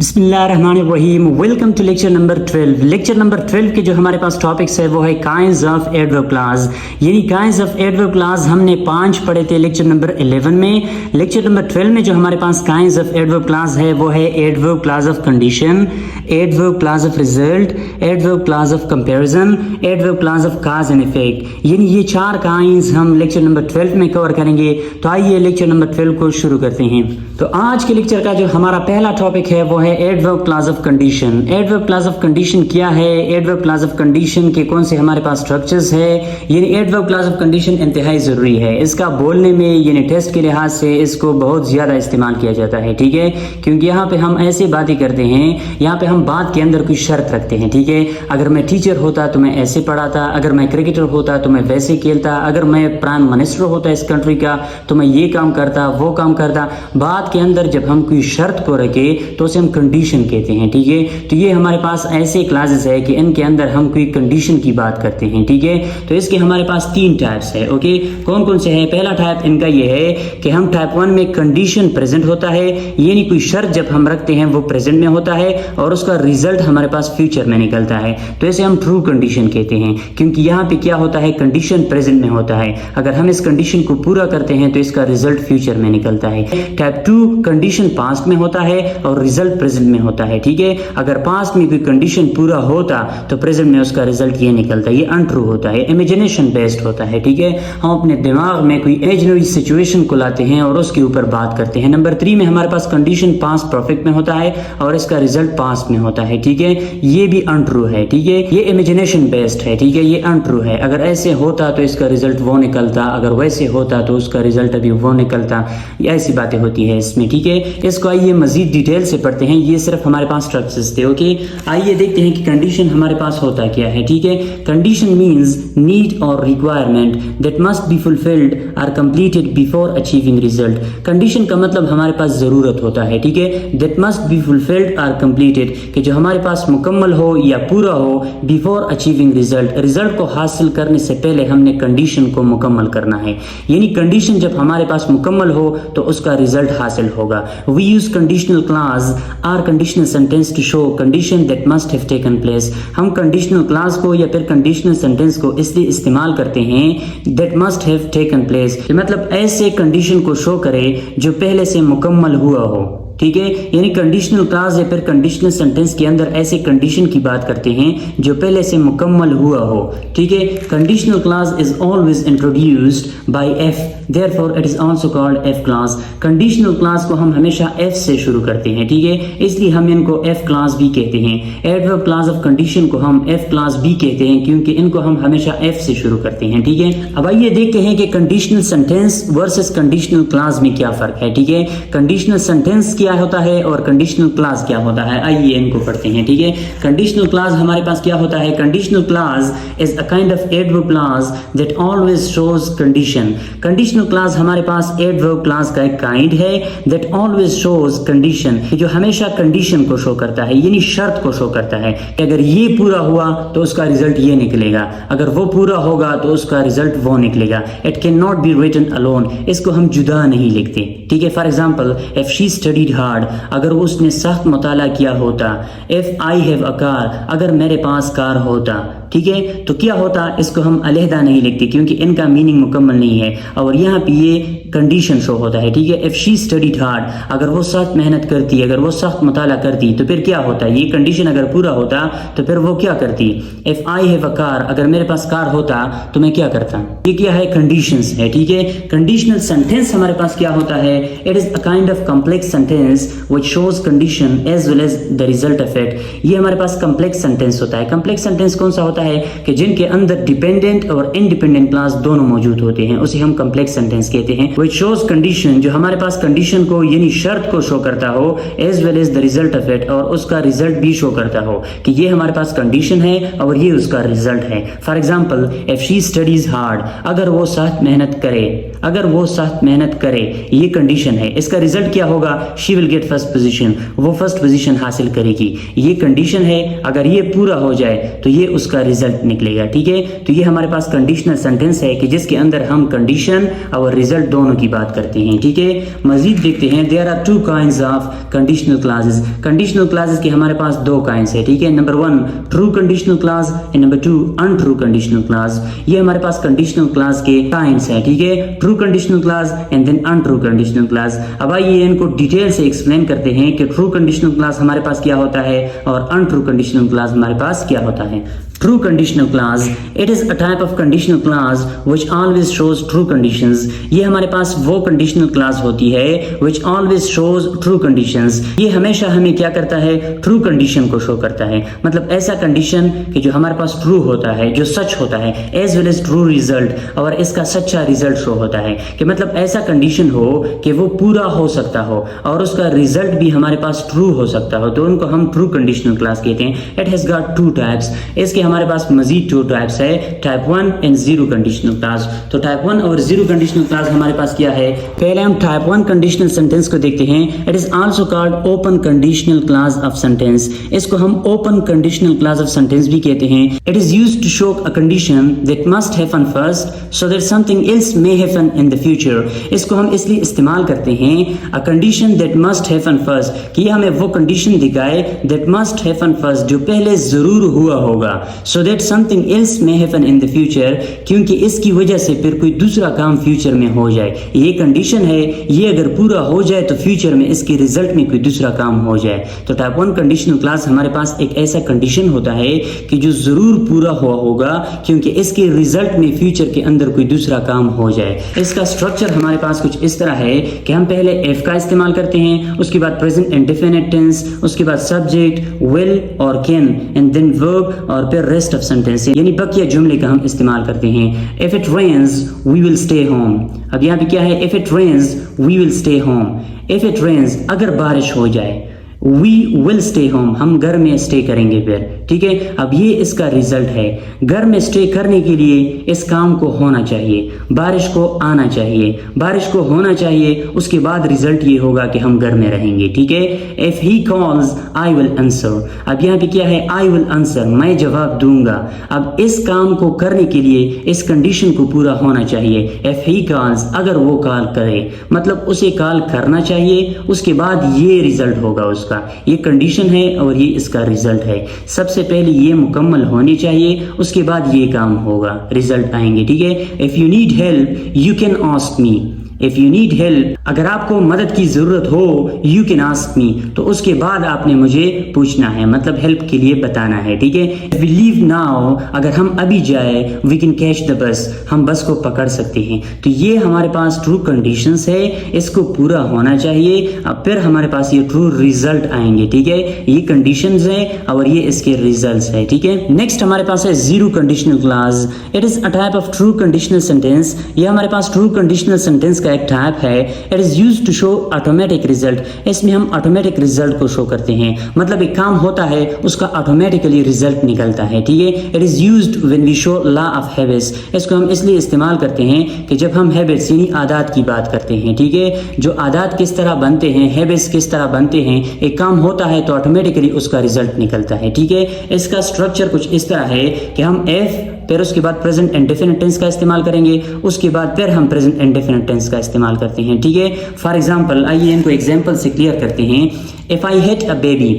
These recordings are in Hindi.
बिस्मिल्लाहिर्रहमानिर्रहीम। Welcome to lecture number 12। Lecture number 12 के जो हमारे पास टॉपिक्स है वो है काइंड्स ऑफ एडवर्ब क्लॉज। यानी काइंड्स ऑफ एडवर्ब क्लॉज हमने 5 पढ़े थे लेक्चर नंबर 11 में। लेक्चर नंबर 12 में जो हमारे पास काइंड्स ऑफ एडवर्ब क्लॉज है वो है adverb clause of condition, adverb clause of result, adverb clause of comparison, adverb clause of cause and effect. यानी ये 4 काइंड्स हम लेक्चर नंबर 12 में कवर करेंगे। तो आइए लेक्चर नंबर 12 को शुरू करते हैं। तो आज के लेक्चर का जो हमारा पहला टॉपिक है वो है adverb clause of condition. Adverb clause of condition क्या है, एडवर्ब क्लॉज ऑफ कंडीशन के कौन से हमारे पास स्ट्रक्चर्स है। यानी एडवर्ब क्लॉज ऑफ कंडीशन इंतहाई ज़रूरी है। इसका बोलने में यानी टेस्ट के लिहाज से इसको बहुत ज़्यादा इस्तेमाल किया जाता है, ठीक है। क्योंकि यहाँ पे हम ऐसी बातें करते हैं, यहाँ पे हम बात के अंदर कोई शर्त रखते हैं, ठीक है। अगर मैं टीचर होता तो मैं ऐसे पढ़ाता, अगर मैं क्रिकेटर होता तो मैं वैसे खेलता, अगर मैं प्राइम मिनिस्टर होता इस कंट्री का तो मैं ये काम करता, वो काम करता। बात के अंदर जब हम कोई शर्त को रखे तो उसे हम कंडीशन कहते हैं, ठीक है। तो ये हमारे पास ऐसे क्लासेस है कि इनके अंदर हम कोई कंडीशन की बात करते हैं, ठीक है। तो इसके हमारे पास 3 टाइप्स है, ओके। कौन कौन से है? पहला टाइप इनका ये है कि हम टाइप 1 में कंडीशन प्रेजेंट होता है, यानी कोई शर्त जब हम रखते हैं वो प्रेजेंट में होता है और उसका रिजल्ट हमारे पास फ्यूचर में निकलता है। तो इसे हम ट्रू कंडीशन कहते हैं, क्योंकि यहाँ पे क्या होता है, कंडीशन प्रेजेंट में होता है। अगर हम इस कंडीशन को पूरा करते हैं तो इसका रिजल्ट फ्यूचर में निकलता है। टाइप 2 कंडीशन पास्ट में होता है और रिजल्ट प्रेजेंट में होता है, ठीक है। अगर पास्ट में कोई कंडीशन पूरा होता तो प्रेजेंट में उसका रिजल्ट ये निकलता है, ये अनट्रू होता है, इमेजिनेशन बेस्ड होता है, ठीक है। हम अपने दिमाग में कोई इमेजिनरी सिचुएशन को लाते हैं और उसके ऊपर बात करते हैं। नंबर 3 में हमारे पास कंडीशन पास्ट परफेक्ट में होता है और इसका रिजल्ट पास्ट में होता है, ठीक है। ये भी अनट्रू है, ठीक है। ये इमेजिनेशन बेस्ड है, ठीक है, ये अनट्रू है। अगर ऐसे होता तो इसका रिजल्ट वो निकलता, अगर वैसे होता तो उसका रिजल्ट अभी वो निकलता। ऐसी बातें होती है इसमें, ठीक है। इसको आइए मजीद डिटेल से पढ़ते हैं। ये सिर्फ हमारे पास स्ट्रक्चर्स थे, ओके। आइए देखते हैं कि कंडीशन हमारे पास होता क्या है, ठीक है। कंडीशन मींस नीड और requirement that must be fulfilled or completed before achieving result. Condition का मतलब हमारे पास जरूरत होता है, ठीक है। That must be fulfilled or completed, कि जो हमारे पास मुकम्मल हो या पूरा हो बिफोर अचीविंग रिजल्ट। रिजल्ट को हासिल करने से पहले हमने कंडीशन को मुकम्मल करना है। यानी कंडीशन जब हमारे पास मुकम्मल हो तो उसका रिजल्ट हासिल होगा। We use conditional clause or conditional sentence to show condition that must have taken place. हम कंडीशनल क्लॉज को या फिर कंडीशनल सेंटेंस को इसलिए इस्तेमाल करते हैं that must have taken place, मतलब ऐसे कंडीशन को शो करे जो पहले से मुकम्मल हुआ हो, ठीक है। यानी कंडीशनल क्लॉज या फिर कंडीशनल सेंटेंस के अंदर ऐसे कंडीशन की बात करते हैं जो पहले से मुकम्मल हुआ हो, ठीक है। Conditional clause is always introduced by F, therefore it is also called F clause. Conditional clause को हम हमेशा एफ से शुरू करते हैं, ठीक है, इसलिए हम इनको एफ क्लॉज भी कहते हैं। एडवर्ब क्लॉज ऑफ कंडीशन को हम एफ क्लॉज भी कहते हैं क्योंकि इनको हम हमेशा एफ से शुरू करते हैं, ठीक है। अब आइए देखते हैं कि conditional sentence versus conditional clause में क्या फर्क है, ठीक है। कंडीशनल सेंटेंस क्या होता है और कंडीशनल क्लॉज क्या होता है, आइए इनको पढ़ते हैं, ठीक है। कंडीशनल क्लॉज हमारे पास क्या होता है? Conditional clause is a kind of adverb clause that always shows condition. Conditional clause हमारे पास एडवर्ब क्लॉज का एक काइंड है दैट ऑलवेज शोज कंडीशन, जो हमेशा कंडीशन को शो करता है, यानी शर्त को शो करता है कि अगर ये पूरा हुआ तो उसका रिजल्ट ये निकलेगा, अगर वो पूरा होगा तो उसका रिजल्ट वो निकलेगा। It can not be written alone, इसको हम जुदा नहीं लिखते, ठीक है। For example if she studied hard, अगर उसने सख्त मुताला किया होता। If I have a car, अगर मेरे पास कार होता, ठीक है। तो क्या होता, इसको हम अलहदा नहीं लिखते क्योंकि इनका मीनिंग मुकम्मल नहीं है और यहाँ पे ये कंडीशन शो होता है, ठीक है। इफ शी स्टडीड हार्ड, अगर वो सख्त मेहनत करती, अगर वो सख्त मुताला करती तो फिर क्या होता, ये कंडीशन अगर पूरा होता तो फिर वो क्या करती। If I have a car, अगर मेरे पास कार होता तो मैं क्या करता। ये क्या है, कंडीशंस है, ठीक है। कंडीशनल सेंटेंस हमारे पास क्या होता है? It is a kind of complex sentence which shows condition as well as the result of it. ये हमारे पास कॉम्प्लेक्स सेंटेंस होता है। कॉम्प्लेक्स सेंटेंस कौन सा होता है कि जिनके अंदर डिपेंडेंट और इंडिपेंडेंट क्लॉज दोनों मौजूद होते हैं, उसे हम कॉम्प्लेक्स सेंटेंस कहते हैं। व्हिच शोज कंडीशन, जो हमारे पास कंडीशन को यानी शर्त को शो करता हो, as well as the result of it, और उसका रिजल्ट भी शो करता हो कि ये हमारे पास कंडीशन है और ये उसका रिजल्ट है। For example if she studies hard, अगर वो सख्त मेहनत करे, अगर वो सख्त मेहनत करे, ये कंडीशन है, इसका रिजल्ट क्या होगा, she will get first position, वो फर्स्ट पोजीशन हासिल करेगी, ये कंडीशन है। अगर ये पूरा हो जाए तो ये उसका रिजल्ट निकलेगा। ठीक है, तो ये हमारे पास कंडीशनल सेंटेंस है कि जिसके अंदर हम कंडीशन और रिजल्ट दोनों की बात करते हैं। ठीक है, मजीद देखते हैं, there are two kinds of conditional clauses. Conditional clauses के हमारे पास दो काइंड्स है। ठीक है, number 1 true conditional clause and number 2 untrue conditional clause. ये हमारे पास कंडीशनल क्लॉज के काइंड्स है। ठीक है, true conditional clause and then untrue conditional clause. अब आइए इनको डिटेल से एक्सप्लेन करते हैं कि ट्रू कंडीशनल क्लॉज हमारे पास क्या होता है और अनट्रू कंडीशनल क्लॉज हमारे पास क्या होता है। True conditional clause, it is a type of conditional clause which always shows true conditions. ये हमारे पास वो conditional clause होती है which always shows true conditions. ये हमेशा हमें क्या करता है, true condition को show करता है। मतलब ऐसा condition कि जो हमारे पास true होता है, जो सच होता है, as well as true result, और इसका सच्चा result show होता है कि मतलब ऐसा condition हो कि वो पूरा हो सकता हो और उसका result भी हमारे पास true हो सकता हो, तो उनको हम true conditional clause कहते हैं। It has got two types. इसके हमारे पास मजीद 2 टाइप्स है, टाइप 1 एंड 0 कंडीशनल क्लॉज। तो टाइप 1 और 0 कंडीशनल क्लॉज हमारे पास क्या है, पहले हम टाइप 1 कंडीशनल सेंटेंस को देखते हैं। It is also called open conditional clause of sentence. इसको हम open conditional clause of sentence भी कहते हैं। It is used to show a condition that must happen first so that something else may happen in the future. इसको हम इसलिए इस्तेमाल करते हैं, a condition that must happen first, कि हमें वो कंडीशन दिखाए दैट मस्ट हैपन फर्स्ट, जो पहले जरूर हुआ होगा, so that something else may happen in the future, क्योंकि इसकी वजह से फिर कोई दूसरा काम फ्यूचर में हो जाए। ये कंडीशन है, ये अगर पूरा हो जाए तो फ्यूचर में इसके रिजल्ट में कोई दूसरा काम हो जाए। तो टाइप 1 कंडीशनल क्लॉज हमारे पास एक ऐसा कंडीशन होता है कि जो जरूर पूरा हुआ होगा क्योंकि इसके रिजल्ट में फ्यूचर के अंदर कोई दूसरा काम हो जाए। इसका स्ट्रक्चर हमारे पास कुछ इस तरह है कि हम पहले एफ का इस्तेमाल करते हैं, उसके बाद प्रेजेंट इंडेफिनिट टेंस, उसके बाद सब्जेक्ट विल और कैन एंड देन वर्ब और फिर रेस्ट ऑफ सेंटेंस, यानी बकिया जुमले का हम इस्तेमाल करते हैं। If it rains we will stay home. अब यहाँ पे क्या है, if it rains we will stay home. If it rains, अगर बारिश हो जाए, वी विल स्टे होम, हम घर में स्टे करेंगे फिर। ठीक है, अब ये इसका रिजल्ट है। घर में स्टे करने के लिए इस काम को होना चाहिए, बारिश को आना चाहिए, बारिश को होना चाहिए, उसके बाद रिजल्ट ये होगा कि हम घर में रहेंगे। ठीक है, if he calls I will answer. अब यहाँ पे क्या है, आई विल आंसर, मैं जवाब दूंगा। अब इस काम को करने के लिए इस कंडीशन को पूरा होना चाहिए। इफ ही कॉल्स, अगर वो कॉल करे, मतलब उसे कॉल करना चाहिए, उसके बाद ये रिजल्ट होगा उसका। ये कंडीशन है और ये इसका रिजल्ट है। सबसे पहले ये मुकम्मल होनी चाहिए, उसके बाद ये काम होगा, रिजल्ट आएंगे। ठीक है, if you need help you can ask me. If you need help, अगर आपको मदद की जरूरत हो, यू कैन आस्क मी, तो उसके बाद आपने मुझे पूछना है, मतलब हेल्प के लिए बताना है। ठीक है, इफ वी लीव नाउ, अगर हम अभी जाए, we can catch the bus, हम बस को पकड़ सकते हैं। तो ये हमारे पास ट्रू कंडीशंस है, इसको पूरा होना चाहिए, अब फिर हमारे पास ये ट्रू रिजल्ट आएंगे। ठीक है, ये कंडीशंस है और ये इसके रिजल्ट्स है। ठीक है, नेक्स्ट हमारे पास है 0 conditional clause. It is a type of true conditional sentence. ये हमारे पास ट्रू कंडीशनल सेंटेंस का एक टाइप है। It is used to show automatic result. इसमें हम ऑटोमेटिक रिजल्ट को शो करते हैं, मतलब एक काम होता है उसका ऑटोमेटिकली रिजल्ट निकलता है। ठीक है, it is used when we show law of habits. इसको हम इसलिए इस्तेमाल करते हैं कि जब हम हैबिट्स यानी आदत की बात करते हैं। ठीक है, जो आदत किस तरह बनते हैं, हैबिट्स किस तरह बनते हैं, एक काम होता है तो ऑटोमेटिकली उसका रिजल्ट निकलता है। ठीक है, इसका स्ट्रक्चर कुछ इस तरह है कि हम एफ, फिर उसके बाद प्रेजेंट इंडेफिनिट टेंस का इस्तेमाल करेंगे, उसके बाद फिर हम प्रेजेंट इंडेफिनिट टेंस का इस्तेमाल करते हैं। ठीक है, फॉर एग्जांपल आइए इनको एग्जांपल से क्लियर करते हैं। If I hit a baby,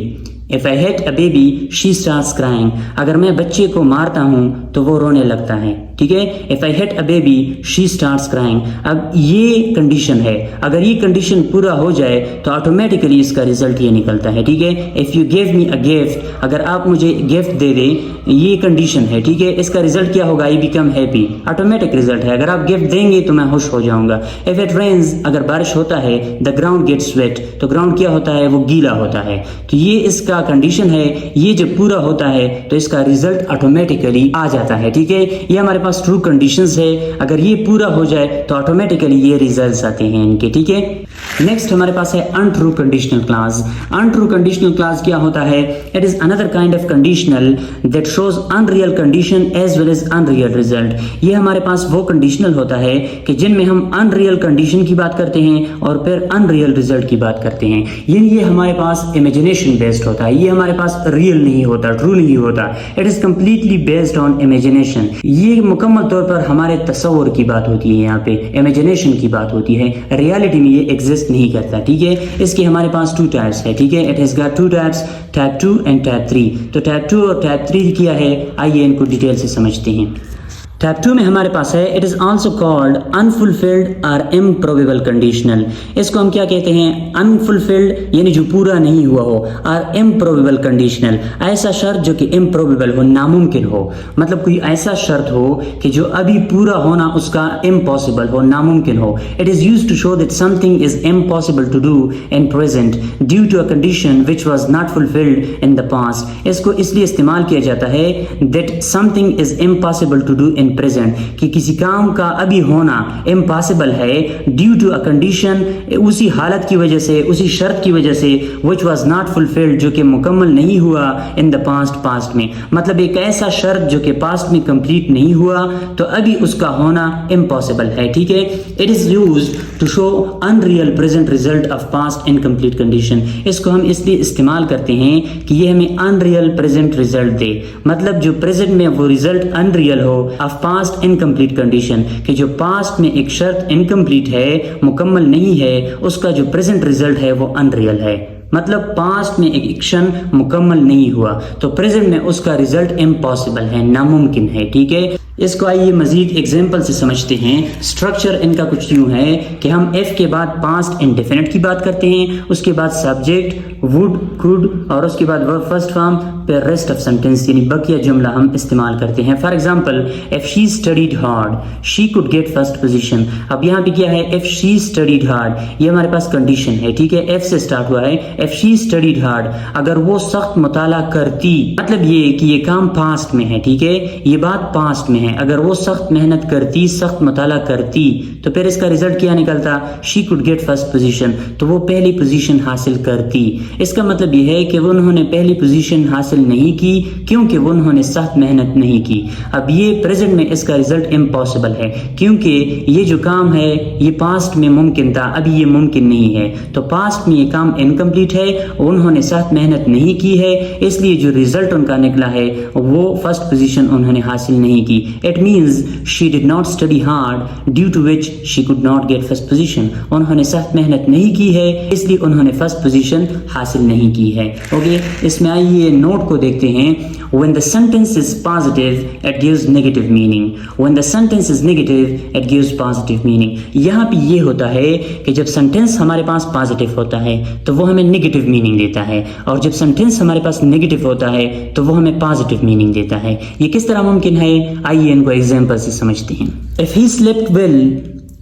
if I hit a baby she starts crying. अगर मैं बच्चे को मारता हूं तो वो रोने लगता है। ठीक है, if I hit a baby she starts crying. अब ये कंडीशन है, अगर ये कंडीशन पूरा हो जाए तो ऑटोमेटिकली इसका रिजल्ट ये निकलता है। ठीक है, if you give me a gift, अगर आप मुझे गिफ्ट दे दें, ये कंडीशन है। ठीक है, इसका रिजल्ट क्या होगा, I become happy, automatic result है। अगर आप गिफ्ट देंगे तो मैं खुश हो जाऊंगा। इफ इट रेन्स, अगर बारिश होता है, द ग्राउंड गेट्स वेट, तो ग्राउंड क्या होता है, वो गीला होता है। तो ये इसका कंडीशन है, ये जब पूरा होता है तो इसका रिजल्ट ऑटोमेटिकली आ जाता है। ठीक है, ये हमारे पास पास ट्रू कंडीशंस है, अगर ये पूरा हो जाए तो ऑटोमेटिकली ये रिजल्ट्स आते हैं इनके, ठीक है। नेक्स्ट हमारे पास है untrue conditional clause. Untrue conditional clause क्या होता है? It is another kind of conditional that shows unreal condition as well as unreal result. ये हमारे पास वो कंडीशनल होता है कि जिनमें हम अनरियल कंडीशन की बात करते हैं और फिर अनरियल रिजल्ट की बात करते हैं। ये हमारे पास इमेजिनेशन बेस्ड होता है, ये हमारे पास रियल नहीं होता, ट्रू नहीं होता। It is completely based on imagination. ये मुकम्मल तौर पर हमारे तसव्वुर की बात होती है, यहाँ पे इमेजिनेशन की बात होती है, रियलिटी में ये एग्जिस्ट नहीं करता, ठीक है। इसके हमारे पास 2 टाइप्स है, ठीक है। It has got 2 types, type 2 and type 3। तो टाइप 2 और टाइप 3 क्या है, आइए इनको डिटेल से समझते हैं। टाइप 2 में हमारे पास है it is also called unfulfilled और इम्प्रोबेबल कंडीशनल। इसको हम क्या कहते हैं? अनफुलफिल्ड यानी जो पूरा नहीं हुआ हो, और इम्प्रोबेबल कंडीशनल ऐसा शर्त जो कि इम्प्रोबेबल हो, नामुमकिन हो। मतलब कोई ऐसा शर्त हो कि जो अभी पूरा होना उसका इम्पॉसिबल हो, नामुमकिन हो। It is used to show that something is impossible to do in present due to a condition which was not fulfilled in the past. इसको इसलिए इस्तेमाल किया जाता है that something is impossible to do in present, कि किसी काम का अभी होना इम्पॉसिबल है ड्यू टू अ कंडीशन, उसी हालत की वजह से, उसी शर्त की वजह से, व्हिच वाज नॉट फुलफिल्ड, जो कि मुकम्मल नहीं हुआ इन द पास्ट में। मतलब एक ऐसा शर्त जो कि पास्ट में कंप्लीट नहीं हुआ तो अभी उसका होना इम्पॉसिबल है, ठीक है। It is used to show unreal present result of past incomplete condition. इसको हम इसलिए इस्तेमाल करते हैं कि ये हमें अनरियल प्रेजेंट रिजल्ट दे, मतलब जो प्रेजेंट में वो रिजल्ट अनरियल हो ऑफ पास्ट इनकम्प्लीट कंडीशन, कि जो पास्ट में एक शर्त इनकम्प्लीट है, मुकम्मल नहीं है, उसका जो प्रेजेंट रिजल्ट है वो अनरियल है। मतलब पास्ट में एक एक्शन मुकम्मल नहीं हुआ तो प्रेजेंट में उसका रिजल्ट इम्पॉसिबल है, नामुमकिन है, ठीक है। इसको आइए मजीद एग्जाम्पल से समझते हैं। स्ट्रक्चर इनका कुछ यूं है कि हम एफ के बाद पास्ट इंडेफिनिट की बात करते हैं, उसके बाद सब्जेक्ट वुड, कुड, और उसके बाद वर्ब फर्स्ट फॉर्म, फिर रेस्ट ऑफ सेंटेंस यानी बकिया जुमला हम इस्तेमाल करते हैं। For example, if she studied hard she could get first position. अब यहाँ पे क्या है? इफ शी स्टडीड हार्ड, ये हमारे पास कंडीशन है, ठीक है। एफ से स्टार्ट हुआ है। इफ शी स्टडीड हार्ड, अगर वो सख्त मुताला करती, मतलब ये कि ये काम पास्ट में है, ठीक है, ये बात पास्ट में है। अगर वो सख्त मेहनत करती, सख्त मुताला करती, तो फिर इसका रिजल्ट क्या निकलता? She could get first position, तो वो पहली पोजीशन हासिल करती। इसका मतलब ये है कि वो उन्होंने पहली पोजीशन हासिल नहीं की क्योंकि वो उन्होंने सख्त मेहनत नहीं की। अब ये प्रेजेंट में इसका रिजल्ट इम्पॉसिबल है क्योंकि ये जो काम है ये पास्ट में मुमकिन था, अभी ये मुमकिन नहीं है। तो पास्ट में ये काम इनकम्प्लीट है, उन्होंने सख्त मेहनत नहीं की है, इसलिए जो रिजल्ट उनका निकला है वो फर्स्ट पोजीशन उन्होंने हासिल नहीं की। It means she did not study hard, due to which she could not get first position. उन्होंने सख्त मेहनत नहीं की है, इसलिए उन्होंने फर्स्ट पोजीशन हासिल नहीं की है। ओके, इसमें आइए नोट को देखते हैं। When the sentence is positive, it gives negative meaning. When the sentence is negative, it gives positive meaning. यहाँ पे ये होता है कि जब सेंटेंस हमारे पास पॉजिटिव होता है तो वो हमें नेगेटिव मीनिंग देता है, और जब सेंटेंस हमारे पास नेगेटिव होता है तो वो हमें पॉजिटिव मीनिंग देता है। ये किस तरह मुमकिन है? आइए इनको एग्जाम्पल से समझते हैं। If he slept well,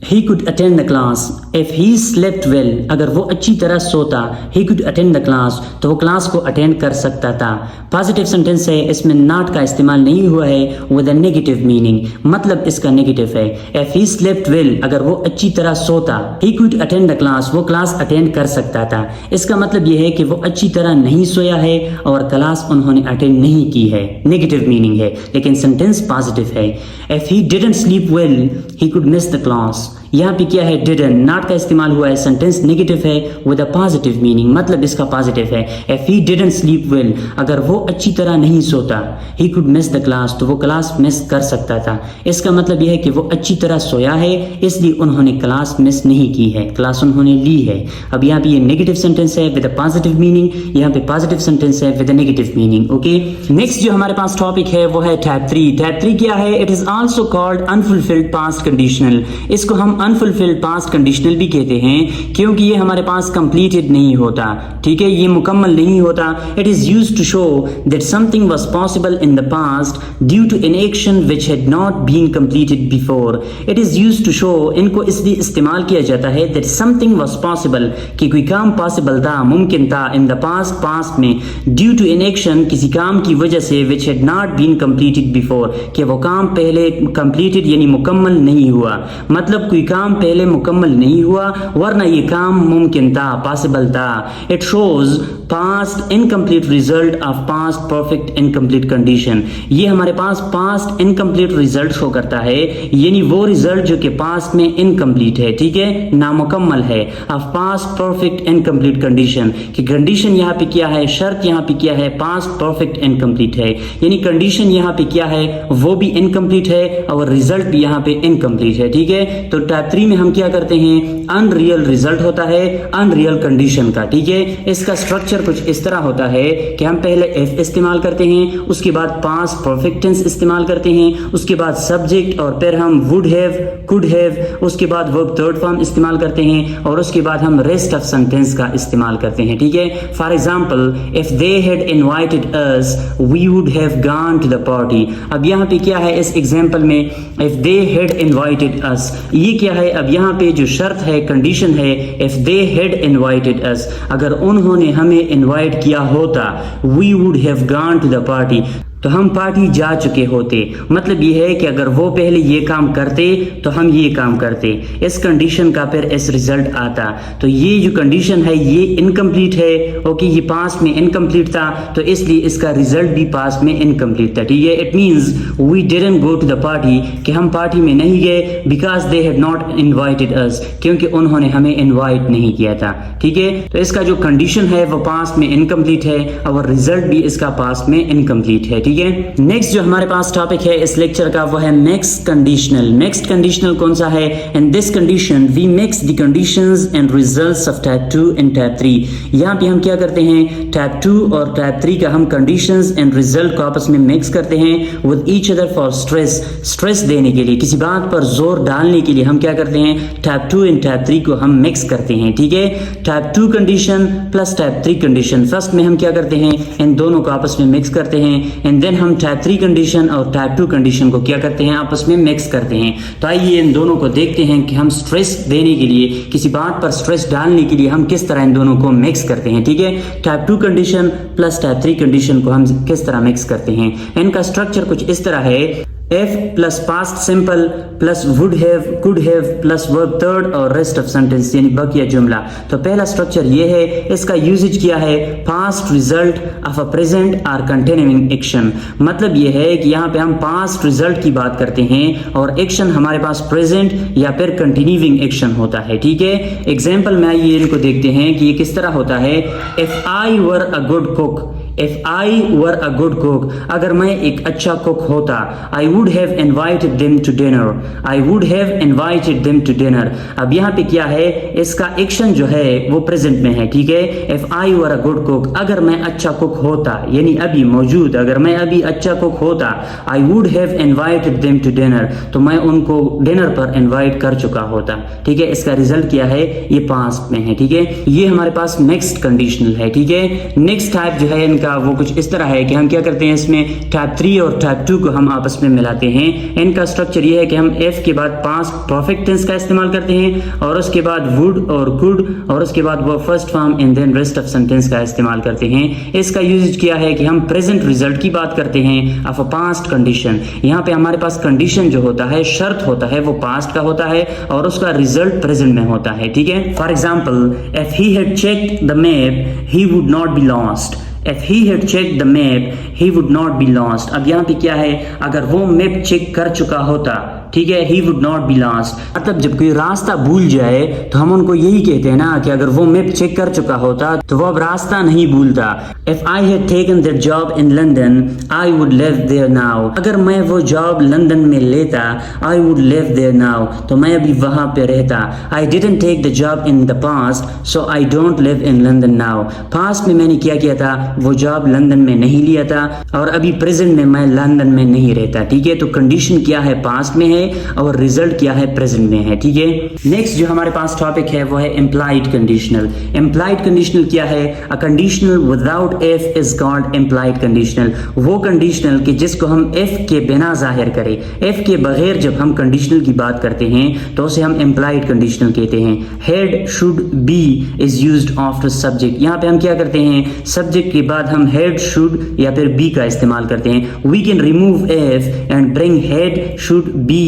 he could attend the class. If he slept well, अगर वो अच्छी तरह सोता, he could attend the class, तो वो क्लास को अटेंड कर सकता था। पॉजिटिव सेंटेंस है, इसमें not का इस्तेमाल नहीं हुआ है with a negative meaning, मतलब इसका नेगेटिव है। If he slept well, अगर वो अच्छी तरह सोता, he could attend the class, वो क्लास अटेंड कर सकता था। इसका मतलब ये है कि वो अच्छी तरह नहीं सोया है और क्लास उन्होंने अटेंड नहीं की है, नेगेटिव मीनिंग है, लेकिन सेंटेंस पॉजिटिव है। If he didn't sleep well, he could miss the class. यहाँ पे क्या है? डिडन, नॉट का इस्तेमाल हुआ है, सेंटेंस नेगेटिव है विद अ पॉजिटिव मीनिंग, मतलब इसका पॉजिटिव है। If he didn't sleep well, अगर वो अच्छी तरह नहीं सोता, he could miss the class, तो वो क्लास मिस कर सकता था। इसका मतलब यह है कि वो अच्छी तरह सोया है, इसलिए उन्होंने क्लास मिस नहीं की है, क्लास उन्होंने ली है। अब यहाँ पे ये नेगेटिव सेंटेंस है विद अ पॉजिटिव मीनिंग, यहाँ पे पॉजिटिव सेंटेंस है with a negative meaning. Okay, next जो हमारे पास टॉपिक है वो है टाइप 3। टाइप 3 क्या है? It is also called unfulfilled past conditional. इसको हम अनफुलफिल्ड पास्ट कंडीशनल भी कहते हैं क्योंकि ये हमारे पास कंप्लीटेड नहीं होता, ठीक है, ये मुकम्मल नहीं होता। It is used to show that something was possible in the past due to an action which had not been completed before. It is used to show, इनको इसलिए इस्तेमाल किया जाता है दैट समथिंग वाज पॉसिबल, कि कोई काम पॉसिबल था, मुमकिन था, इन द पास्ट में, ड्यू टू एन एक्शन, किसी काम की वजह से, which had not been completed before, कि वो काम पहले कंप्लीटेड यानी मुकम्मल नहीं हुआ। मतलब कोई काम पहले मुकम्मल नहीं हुआ वरना ये काम मुमकिन था, पॉसिबल था। It shows past incomplete result of past perfect incomplete condition. ये हमारे पास पास्ट इनकम्प्लीट रिजल्ट शो करता है, यानी वो रिजल्ट जो कि पास्ट में इनकम्प्लीट है, ठीक है, नामुकम्मल है, of past perfect incomplete condition, कि कंडीशन यहाँ पे क्या है, शर्त यहाँ पे क्या है, पास्ट परफेक्ट इनकम्प्लीट है, यानी कंडीशन यहाँ पे क्या है, वो भी इनकम्प्लीट है और रिजल्ट भी यहाँ पे इनकम्प्लीट है, ठीक है। तो टाइप 3 में हम क्या करते हैं, अनरियल रिजल्ट होता है अनरियल कंडीशन का, ठीक है। इसका स्ट्रक्चर कुछ इस तरह होता है कि हम पहले एफ इस्तेमाल करते हैं, उसके बाद पास्ट परफेक्ट टेंस इस्तेमाल करते हैं, उसके बाद सब्जेक्ट और फिर हम वुड हैव, कुड हैव, उसके बाद वर्ब थर्ड फॉर्म इस्तेमाल करते हैं और उसके बाद हम रेस्ट ऑफ सेंटेंस का इस्तेमाल करते हैं, ठीक है। For example, if they had invited us we would have gone to the party. अब यहाँ पे क्या है इस एग्जांपल में, if they had invited us, ये क्या है, अब यहाँ पे जो शर्त है, कंडीशन है, if they had invited us, अगर उन्होंने हमें इनवाइट किया होता, we would have gone to the party, तो हम पार्टी जा चुके होते। मतलब ये है कि अगर वो पहले ये काम करते तो हम ये काम करते, इस कंडीशन का फिर इस रिजल्ट आता। तो ये जो कंडीशन है ये इनकम्प्लीट है, ओके, ये पास्ट में इनकम्प्लीट था तो इसलिए इसका रिजल्ट भी पास्ट में इनकम्प्लीट था, ठीक है। It means we didn't go to the party, कि हम पार्टी में नहीं गए, because they had not invited us, क्योंकि उन्होंने हमें इनवाइट नहीं किया था, ठीक है। तो इसका जो कंडीशन है वो पास्ट में इनकम्प्लीट है और रिजल्ट भी इसका पास्ट में इनकम्प्लीट है, ठीक है। नेक्स्ट जो हमारे पास टॉपिक है इस लेक्चर का वो है मिक्स्ड कंडीशनल। मिक्स्ड कंडीशनल कौन सा है, in this condition we mix the conditions and results of type 2 and type 3। यहाँ पे हम क्या करते हैं, टाइप 2 और टाइप 3 का हम कंडीशंस एंड रिजल्ट को आपस में मिक्स करते हैं with each other for stress देने के लिए, किसी बात पर जोर डालने के लिए हम क्या करते हैं, टाइप 2 एंड टाइप 3 को हम मिक्स करते हैं, ठीक है। Type 2 condition plus type 3 condition, first में हम क्या करते हैं, इन दोनों को आपस में मिक्स करते हैं, एंड देन हम टाइप 3 कंडीशन और टाइप 2 कंडीशन को क्या करते हैं, आपस में मिक्स करते हैं। तो आइए इन दोनों को देखते हैं कि हम स्ट्रेस देने के लिए, किसी बात पर स्ट्रेस डालने के लिए हम किस तरह इन दोनों को मिक्स करते हैं, ठीक है। Type 2 condition plus type 3 condition को हम किस तरह मिक्स करते हैं। इनका स्ट्रक्चर कुछ इस तरह है, F plus past simple plus would have, could have plus verb third और रेस्ट ऑफ सेंटेंस यानी बकिया जुमला। तो पहला स्ट्रक्चर ये है, इसका यूजेज किया है past result of a present or continuing action. मतलब ये है कि यहाँ पे हम पास्ट रिजल्ट की बात करते हैं और एक्शन हमारे पास प्रेजेंट या फिर कंटिन्यूइंग एक्शन होता है, ठीक है। एग्जाम्पल में आइए इनको देखते हैं कि ये किस तरह होता है। If I were a good cook, if I were a good cook, अगर मैं एक अच्छा कुक होता, I would have invited them to dinner, I would have invited them to dinner. अब यहाँ पे क्या है, इसका एक्शन जो है वो प्रेजेंट में है, ठीक है। If I were a good cook, अगर मैं अच्छा कुक होता यानी अभी मौजूद, अगर मैं अभी अच्छा कुक होता, I would have invited them to dinner, तो मैं उनको डिनर पर इनवाइट कर चुका होता, ठीक है। इसका रिजल्ट क्या है, ये पास्ट में है, ठीक है। ये हमारे पास मिक्स्ड कंडीशनल है, ठीक है। नेक्स्ट टाइप जो है इनका वो कुछ इस तरह है कि हम क्या करते हैं, इसमें टाइप 3 और टाइप 2 को हम आपस में मिलाते हैं। इनका स्ट्रक्चर ये है कि हम एफ के बाद पास्ट परफेक्ट टेंस का इस्तेमाल करते हैं और उसके बाद वुड और कुड और उसके बाद वो first form and then rest of sentence का इस्तेमाल करते हैं। इसका यूज किया है कि हम प्रेजेंट रिजल्ट की बात करते हैं ऑफ अ पास्ट कंडीशन। यहाँ पे हमारे पास कंडीशन जो होता है, शर्त होता है, वो पास्ट का होता है और उसका रिजल्ट प्रेजेंट में होता है, ठीक है। For example, if he had checked the map he would not be lost. If he had checked the map, he would not be lost। अब यहाँ पे क्या है, अगर वो मैप चेक कर चुका होता, ठीक है, he would not be lost। मतलब जब कोई रास्ता भूल जाए तो हम उनको यही कहते हैं ना कि अगर वो मैप चेक कर चुका होता तो वो अब रास्ता नहीं भूलता। If I had taken that job in London, I would live there now। अगर मैं वो जॉब लंदन में लेता, I would live there now, तो मैं अभी वहां पे रहता। I didn't take the job in the past, so I don't live in London now। Past में मैंने क्या किया था, वो जॉब लंदन में नहीं लिया था और अभी प्रेजेंट में मैं लंदन में नहीं रहता, ठीक है। तो कंडीशन क्या है, पास्ट में है है और रिजल्ट क्या है, प्रेजेंट में है, ठीक है। नेक्स्ट जो हमारे पास टॉपिक है वो है इम्प्लाइड कंडीशनल। इम्प्लाइड कंडीशनल क्या है? A conditional without F is called implied conditional. वो कंडीशनल कि जिसको हम एफ के बिना जाहिर करें, एफ के बगैर जब हम कंडीशनल की बात करते हैं तो उसे हम इम्प्लाइड कंडीशनल कहते हैं। Head should B is used after subject. यहाँ पे हम क्या करते हैं, सब्जेक्ट के बाद हम हेड शुड या फिर बी का इस्तेमाल करते हैं। We can remove if and bring had should be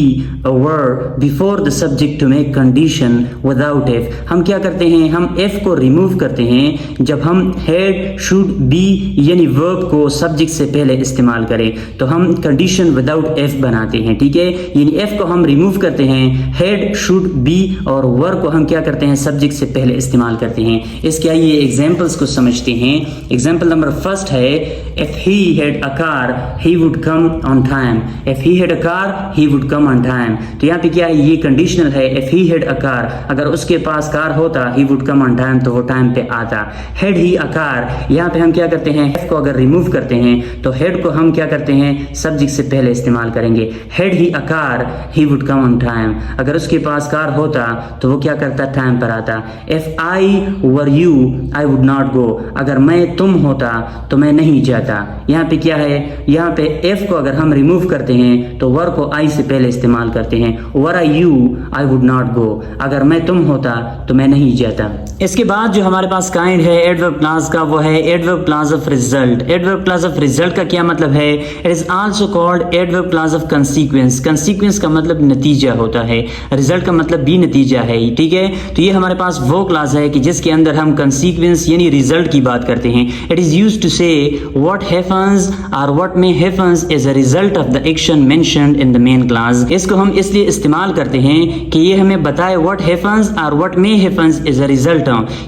a verb before the subject to make condition without if. हम क्या करते हैं, हम एफ को रिमूव करते हैं जब हम हेड शुड बी यानी वर्ब को सब्जेक्ट से पहले इस्तेमाल करें तो हम कंडीशन विदाउट एफ बनाते हैं, ठीक है। यानी एफ को हम रिमूव करते हैं, हेड शुड बी और वर्ब को हम क्या करते हैं, सब्जेक्ट से पहले इस्तेमाल करते हैं। इसके आइए एग्जांपल्स को समझते हैं। एग्जांपल नंबर फर्स्ट है, if he had a car he would come on time. If he had a car he would come on time. तो यहाँ पे क्या है, ये कंडीशनल है। If he had a car, अगर उसके पास कार होता, he would come on time, तो वो टाइम पे आता। हैड ही अ कार, यहाँ पे हम क्या करते हैं, एफ को अगर रिमूव करते हैं तो हेड को हम क्या करते हैं, सब्जेक्ट से पहले इस्तेमाल करेंगे। Had he a car he would come on time, अगर उसके पास कार होता तो वो क्या करता, टाइम पर आता। If I were you I would not go, अगर मैं तुम होता तो मैं नहीं जाता। यहाँ पे क्या है, यहाँ पे एफ को अगर हम रिमूव करते हैं तो वर को आई से पहले इस्तेमाल करते हैं। Were I you I would not go, अगर मैं तुम होता तो मैं नहीं जाता। इसके बाद जो हमारे पास काइंड है एडवर्ब क्लॉज का वो है adverb clause of result. Adverb clause of result का क्या मतलब है, it is also called adverb clause of consequence. Consequence का मतलब नतीजा होता है, रिजल्ट का मतलब भी नतीजा है, ठीक है। तो ये हमारे पास वो क्लॉज है कि जिसके अंदर हम कंसीक्वेंस यानी रिजल्ट की बात करते हैं। It is used to say what happens और what may happens as a result of the action mentioned in the main clause. इसको हम इसलिए इस्तेमाल करते हैं कि ये हमें बताए व्हाट हैपेंस और what may happens as a result,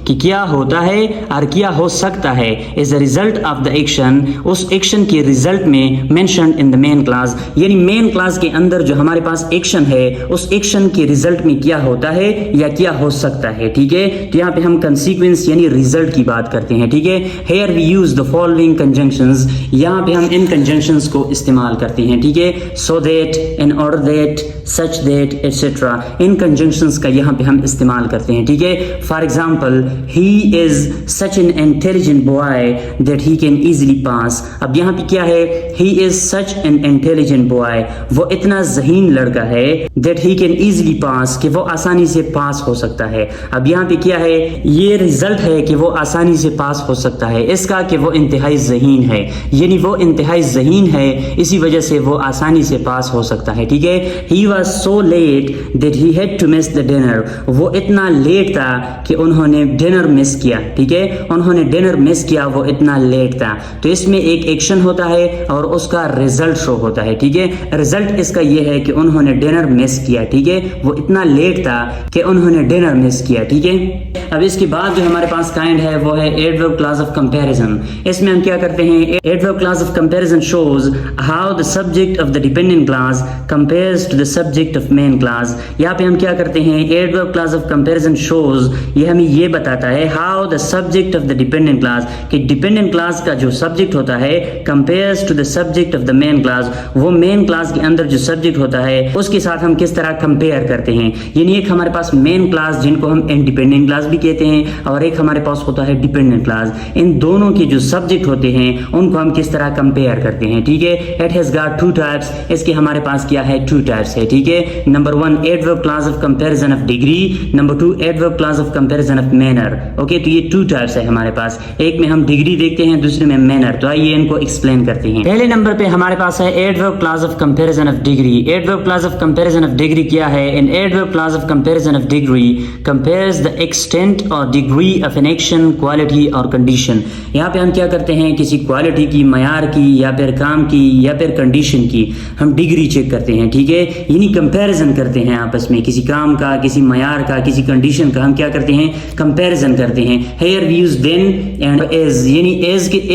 कि क्या होता है और क्या हो सकता है as a result of the action, उस एक्शन के रिजल्ट में mentioned in the main clause. यानी मेन क्लॉज के अंदर जो हमारे पास एक्शन है उस एक्शन के रिजल्ट में क्या होता है या क्या हो सकता है, ठीक है। तो यहाँ पे हम कंसीक्वेंस यानी रिजल्ट की बात करते हैं, ठीक है। Here we use the following conjunctions, यहाँ पे हम इन कंजंक्शंस को इस्तेमाल करते हैं, ठीक है। So that, in order that, such that etcetera, in conjunctions का यहाँ पे हम इस्तेमाल करते हैं, ठीक है। For example, he is such an intelligent boy that he can easily pass. अब यहाँ पे क्या है, he is such an intelligent boy, वो इतना ज़हीन लड़का है, that he can easily pass, कि वो आसानी से पास हो सकता है। अब यहाँ पे क्या है, ये रिजल्ट है कि वो आसानी से पास हो सकता है इसका, कि वो इंतहाई ज़हीन है, यानी वो इंतहाई ज़हीन है इसी वजह से वो आसानी से पास हो सकता है, ठीक है। He was so late that he had to miss the dinner, वो इतना लेट था कि उन्होंने डिनर मिस किया, ठीक है। उन्होंने डिनर मिस किया, वो इतना लेट था। तो इसमें एक एक्शन होता है और उसका रिजल्ट शो होता है, ठीक है। रिजल्ट इसका ये है कि उन्होंने डिनर मिस किया, ठीक है। वो इतना लेट था कि उन्होंने डिनर मिस किया, ठीक है। अब इसके बाद जो हमारे पास काइंड है वो है एडवर्ब क्लॉज ऑफ कंपैरिजन। इसमें हम क्या करते हैं, adverb clause of comparison shows how the subject of the dependent clause compares to the subject of main clause. यहाँ पे हम क्या करते हैं, adverb clause of comparison shows, ये हमें ये बताता है how the subject of the dependent clause, कि डिपेंडेंट क्लॉज का जो सब्जेक्ट होता है compares to the subject of the main clause, वो मेन क्लॉज के अंदर जो सब्जेक्ट होता है उसके साथ हम किस तरह कंपेयर करते हैं। यानी एक हमारे पास मेन क्लॉज जिनको हम इंडिपेंडेंट क्लॉज भी कहते हैं और एक हमारे पास होता है डिपेंडेंट क्लॉज, इन दोनों के जो सब्जेक्ट होते हैं उनको हम किस तरह कंपेयर करते हैं, ठीक है। It has got two types, इसके हमारे पास क्या है, टू टाइप्स है, ठीक है। Number 1 adverb clause of comparison of degree, number 2 adverb clause of comparison of manner. Okay, तो ये टू टाइप्स है हमारे पास, एक में हम डिग्री देखते हैं, दूसरे में मैनर। तो आइए इनको एक्सप्लेन करते हैं। पहले नंबर पे हमारे पास है adverb clause of comparison of degree. Adverb clause of comparison of degree क्या है, in adverb clause of comparison of degree compares the extent और degree of an action, quality और कंडीशन। यहाँ पे हम क्या करते हैं, किसी क्वालिटी की, मयार की, या फिर काम की, या फिर कंडीशन की हम डिग्री चेक करते हैं, ठीक है। यानी कंपैरिजन करते हैं आपस में, किसी काम का, किसी मयार का, किसी कंडीशन का हम क्या करते हैं, कंपैरिजन करते हैं। Here we use than and as, यानी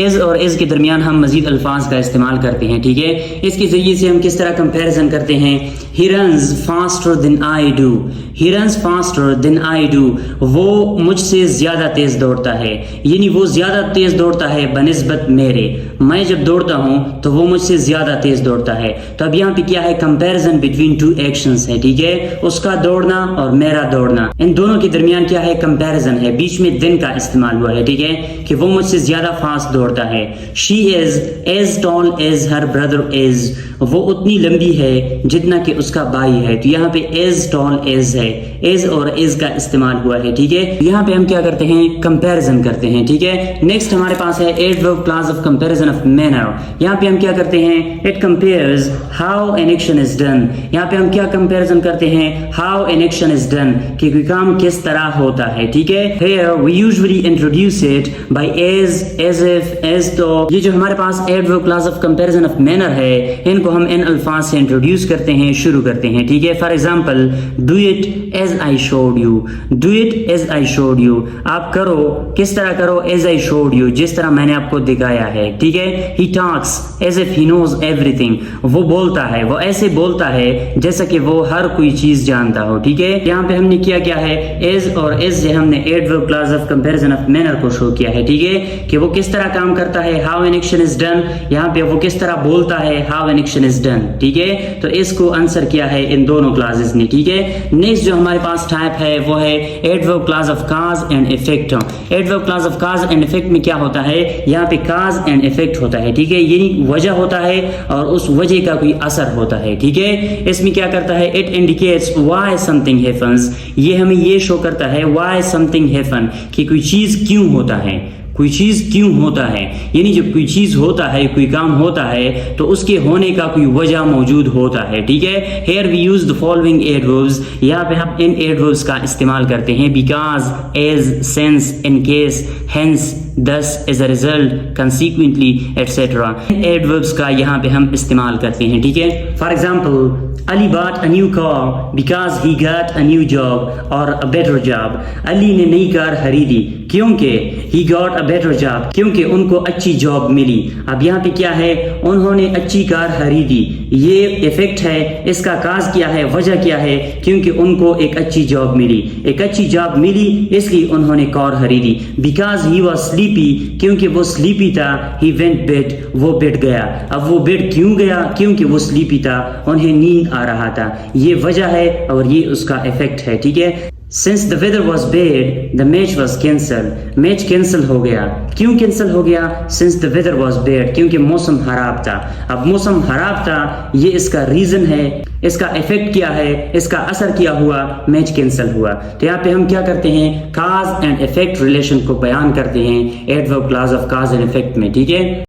एज और एज के दरमियान हम मजीद अल्फाज का इस्तेमाल करते हैं, ठीक है। इसके जरिए से हम किस तरह कंपैरिजन करते हैं, he runs faster than I do, he runs faster than I do, वो मुझसे ज्यादा तेज दौड़ता है, यानी वो ज्यादा तेज दौड़ता है बनिस्बत मेरे, मैं जब दौड़ता हूं तो वो मुझसे ज्यादा तेज दौड़ता है। तो अब यहाँ पे क्या है, comparison comparison between two actions है, ठीक है। उसका दौड़ना और मेरा दौड़ना, इन दोनों के दरमियान क्या है, कंपैरिजन है। बीच में दिन का इस्तेमाल हुआ है, ठीक है, कि वो मुझसे ज्यादा फास्ट दौड़ता है। She is as tall as her brother is, वो उतनी लंबी है जितना कि उसका भाई है। तो यहाँ पे एज टॉल एज है, एज और एज का इस्तेमाल हुआ है, ठीक है। यहाँ पे हम क्या करते हैं, कंपैरिजन करते हैं, ठीक है। नेक्स्ट हमारे पास है adverb clause of comparison of manner. यहाँ पे हम क्या करते हैं, it compares how an action is done. यहाँ पे हम क्या कंपैरिजन करते हैं, how an action is done, कि कोई काम किस तरह होता है, ठीक है। Here we usually introduce it by as if, as though। ये जो हमारे पास adverb clause of comparison of manner है, इनको हम इन अल्फाज से इंट्रोड्यूस करते हैं, शुरू करते हैं, ठीक है। For example, do it as I showed you, do it as I showed you, आप करो किस तरह करो, एज आई शोड यू, जिस तरह मैंने आपको दिखाया है, ठीक है। He talks as if he knows everything, वो बोलता है, वो ऐसे बोलता है जैसा कि वो हर कोई चीज जानता हो, ठीक है। यहाँ पे हमने किया क्या है, एज और एज से हमने adverb clause of comparison of manner को शो किया है, ठीक है, कि वो किस तरह काम करता है, how an action is done. यहाँ पे वो किस तरह बोलता है, how an action is done, ठीक है। तो इसको आंसर किया है इन दोनों क्लासेस ने, ठीक है। नेक्स्ट जो हमारे पास टाइप है वो है adverb clause of cause and effect. Adverb clause of cause and effect में क्या होता है, यहाँ पे कॉज एंड इफेक्ट होता है, ठीक है, यानी वजह होता है और उस वजह का कोई असर होता है, ठीक है। इसमें क्या करता है, it indicates why something happens, ये हमें ये शो करता है व्हाई समथिंग हैपन, कि कोई चीज क्यों होता है, कोई चीज क्यों होता है, यानी जब कोई चीज होता है, कोई काम होता है, तो उसके होने का कोई वजह मौजूद होता है, ठीक है। Here we use the following adverbs, यहाँ पे हम इन adverbs का इस्तेमाल करते हैं, because, as, since, in case, hence, thus, as a result, consequently, etc. In adverbs का यहाँ पे हम इस्तेमाल करते हैं, ठीक है। For example, Ali bought a new car because he got a new job or a better job. Ali ने नई कार खरीदी क्योंकि he got a better job, क्योंकि उनको अच्छी जॉब मिली। अब यहाँ पे क्या है, उन्होंने अच्छी कार खरीदी, ये इफेक्ट है। इसका काज क्या है, वजह क्या है, क्योंकि उनको एक अच्छी जॉब मिली, एक अच्छी जॉब मिली इसलिए उन्होंने कार खरीदी। Because he was sleepy, क्योंकि वो स्लीपी था, he went bed, वो बेड गया। अब वो बेड क्यों गया, क्योंकि वो स्लीपी था, उन्हें नींद आ रहा था, ये वजह है और ये उसका इफेक्ट है, ठीक है। Since the weather was bad, the match was cancelled. Match cancel हो गया, क्यों कैंसिल हो गया, since the weather was bad, क्योंकि मौसम खराब था। अब मौसम खराब था, ये इसका रीजन है, इसका इफेक्ट क्या है, इसका असर क्या हुआ, मैच कैंसिल हुआ। तो यहाँ पे हम क्या करते हैं, काज एंड इफेक्ट रिलेशन को बयान करते हैं adverb clause of cause and effect में, ठीक है।